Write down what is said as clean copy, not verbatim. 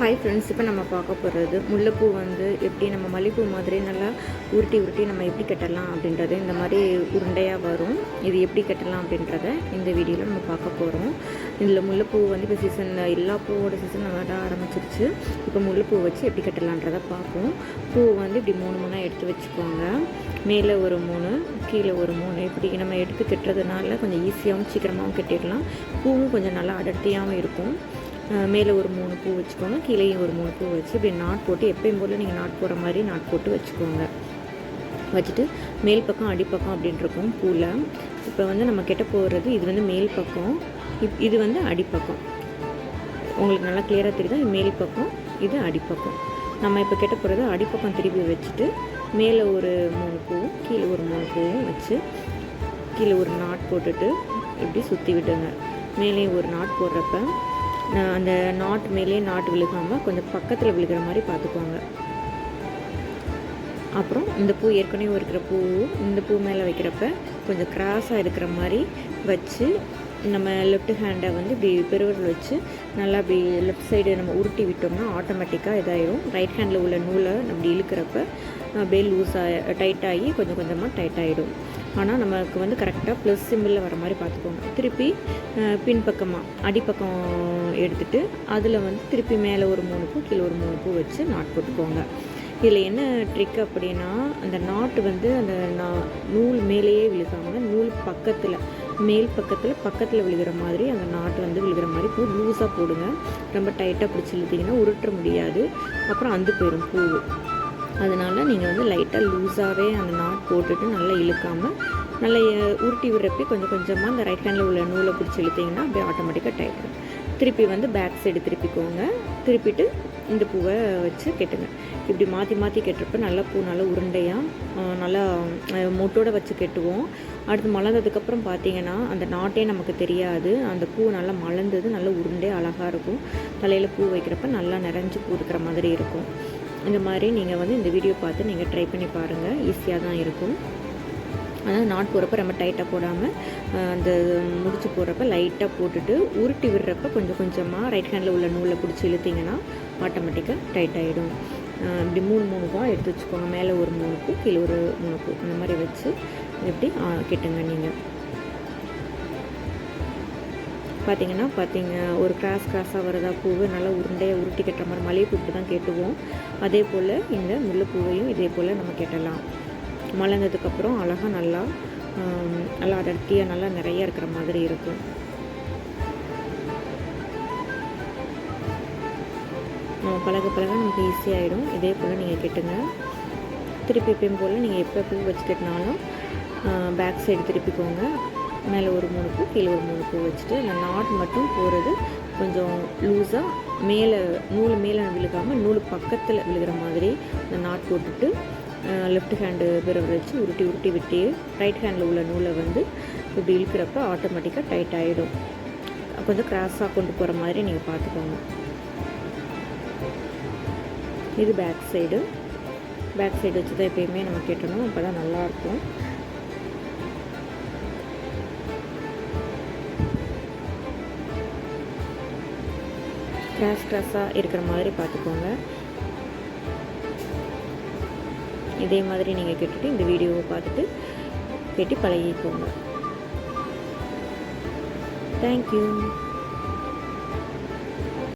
Hi friends, இப்போ நம்ம பார்க்க போகிறது முல்லைப்பூ வந்து எப்படி நம்ம மல்லிகைப்பூ மாதிரி நல்லா உருட்டி உருட்டி நம்ம எப்படி கட்டலாம் அப்படின்றது. இந்த மாதிரி உருண்டையாக வரும். இது எப்படி கட்டலாம் அப்படின்றத இந்த வீடியோவில் நம்ம பார்க்க போகிறோம். இதில் முல்லைப்பூ வந்து இப்போ சீசன், எல்லா பூவோட சீசன் நல்லா ஆரம்பிச்சிருச்சு. இப்போ முல்லைப்பூ வச்சு எப்படி கட்டலான்றதை பார்ப்போம். பூ வந்து இப்படி 3 எடுத்து வச்சுக்கோங்க. மேலே ஒரு 3, கீழே ஒரு 3. இப்படி நம்ம எடுத்து கட்டுறதுனால கொஞ்சம் ஈஸியாகவும் சீக்கிரமாகவும் கட்டிடலாம். பூவும் கொஞ்சம் நல்லா அடர்த்தியாகவும் இருக்கும். மேலே ஒரு 3 பூ வச்சுக்கோங்க, கீழேயும் ஒரு 3 பூ வச்சு இப்படி நாட் போட்டு, எப்பயும் போல் நீங்கள் நாட் போடுற மாதிரி நாட் போட்டு வச்சுக்கோங்க. வச்சுட்டு மேல் பக்கம் அடிப்பக்கம் அப்படின்ட்டு இருக்கும் பூவில். இப்போ வந்து நம்ம கெட்ட போகிறது இது வந்து மேல் பக்கம், இது வந்து அடிப்பக்கம். உங்களுக்கு நல்லா கிளியராக தெரியுது. மேல் பக்கம், இது அடிப்பக்கம். நம்ம இப்போ கெட்ட போகிறது அடிப்பக்கம் திருப்பி வச்சுட்டு மேலே ஒரு 3 பூவும் கீழே ஒரு 3 பூவும் வச்சு கீழே ஒரு நாட் போட்டுட்டு இப்படி சுற்றி விடுங்க. மேலே ஒரு நாட் போடுறப்ப அந்த நாட் மேலே நாட் விழுகாமல் கொஞ்சம் பக்கத்தில் விழுகிற மாதிரி பார்த்துக்கோங்க. அப்புறம் இந்த பூ ஏற்கனவே இருக்கிற பூ இந்த பூ மேலே வைக்கிறப்ப கொஞ்சம் கிராஸாக இருக்கிற மாதிரி வச்சு நம்ம லெஃப்ட் ஹேண்டை வந்து இப்படி பெருவிரல் வச்சு நல்லா அப்படி லெஃப்ட் சைடு நம்ம உருட்டி விட்டோம்னா ஆட்டோமேட்டிக்காக இதாகிடும். ரைட் ஹேண்டில் உள்ள நூலை அப்படி இழுக்கிறப்ப அப்படியே லூஸாக டைட்டாகி கொஞ்சம் கொஞ்சமாக டைட் ஆகிடும். ஆனால் நமக்கு வந்து கரெக்டாக ப்ளஸ் சிம்பிளில் வர மாதிரி பார்த்துக்கோங்க. திருப்பி பின்பக்கமாக அடிப்பக்கம் எடுத்துகிட்டு அதில் வந்து திருப்பி மேலே ஒரு 3 பூ கீழே ஒரு 3 பூ வச்சு நாட் போட்டுக்கோங்க. இதில் என்ன ட்ரிக் அப்படின்னா, அந்த நாட்டு வந்து அந்த நூல் மேலேயே விழுகாமல் நூல் பக்கத்தில் மேல் பக்கத்தில் விழுகிற மாதிரி அந்த நாட்டு வந்து விழுகிற மாதிரி பூ லூஸாக போடுங்க. ரொம்ப டைட்டாக பிடிச்சி இழுத்திங்கன்னா உருட்ட முடியாது, அப்புறம் அந்து போயிடும் பூ. அதனால் நீங்கள் வந்து லைட்டாக லூஸாகவே அந்த நாட் போட்டுட்டு நல்லா இழுக்காமல் நல்லா உருட்டி விடுறப்பே கொஞ்சம் கொஞ்சமாக அந்த ரைட் ஹேண்டில் உள்ள நூலை பிடிச்சி இழுத்திங்கன்னா அப்படியே ஆட்டோமேட்டிக்காக டைட். திருப்பி வந்து பேக் சைடு திருப்பிக்கோங்க. திருப்பிட்டு இந்த பூவை வச்சு கெட்டுங்க. இப்படி மாற்றி மாற்றி கெட்டுறப்ப நல்லா பூ நல்லா உருண்டையாக நல்லா மொட்டோடு வச்சு கெட்டுவோம். அடுத்து மலர்ந்ததுக்கப்புறம் பார்த்தீங்கன்னா அந்த நாட்டே நமக்கு தெரியாது. அந்த பூ நல்லா மலர்ந்தது நல்லா உருண்டையாக அழகாக இருக்கும். தலையில் பூ வைக்கிறப்ப நல்லா நிறைஞ்சு பூ இருக்கிற மாதிரி இருக்கும். இந்த மாதிரி நீங்கள் வந்து இந்த வீடியோ பார்த்து நீங்கள் ட்ரை பண்ணி பாருங்கள். ஈஸியாக தான் இருக்கும். ஆனால் நாட் போடுறப்ப ரொம்ப டைட்டாக போடாமல் அந்த முடிச்சு போடுறப்ப லைட்டாக போட்டுட்டு உருட்டி விடுறப்ப கொஞ்சம் கொஞ்சமாக ரைட் ஹேண்டில் உள்ள நூலை பிடிச்சி இழுத்திங்கன்னா ஆட்டோமேட்டிக்காக டைட் ஆகிடும். இப்படி 3 பூ எடுத்து வச்சுக்கோங்க. மேலே ஒரு 3 பூ கீழே ஒரு 3 பூ இந்த மாதிரி வச்சு இப்படி கெட்டுங்க. நீங்கள் பார்த்தீங்க ஒரு கிராஸாக வருதா பூவு நல்லா உருண்டையாக உருட்டி கட்டுற மாதிரி மல்லிகைப்பூ இப்படி தான் கெட்டுவோம். அதே போல் இந்த முல்லைப்பூவையும் இதே போல் நம்ம கெட்டலாம். மலர்ந்ததுக்கப்புறம் அழகாக நல்லா அடர்த்தியாக நல்லா நிறைய இருக்கிற மாதிரி இருக்கும். பழக நமக்கு ஈஸியாகிடும். இதே போல் நீங்கள் கெட்டுங்க. திருப்பி எப்பயும் போல் நீங்கள் எப்போ பூ வச்சு கட்டினாலும் பேக் சைடு திருப்பிக்கோங்க. மேலே ஒரு 3 பூ கீழே ஒரு 3 பூ வச்சுட்டு அந்த நாட் மட்டும் போகிறது கொஞ்சம் லூஸாக மேலே நூல் மேலே விழுகாமல் நூல் பக்கத்தில் விழுகிற மாதிரி அந்த நாட் போட்டுட்டு லெஃப்ட் ஹேண்டு விரல் வச்சு உருட்டி விட்டு ரைட் ஹேண்டில் உள்ள நூலை வந்து இப்படி இழுக்கிறப்ப ஆட்டோமேட்டிக்காக டைட் ஆகிடும். கொஞ்சம் கிராஸாக கொண்டு போகிற மாதிரி நீங்கள் பார்த்துக்கோங்க. இது பேக் சைடு வச்சு தான் எப்பயுமே நம்ம கெட்டணும். அப்போ தான் நல்லாயிருக்கும். கிராஸாக இருக்கிற மாதிரி பார்த்துக்கோங்க. இதே மாதிரி நீங்கள் கெட்டுட்டு இந்த வீடியோவை பார்த்துட்டு கெட்டி பழகிக்கோங்க. தேங்க்யூ.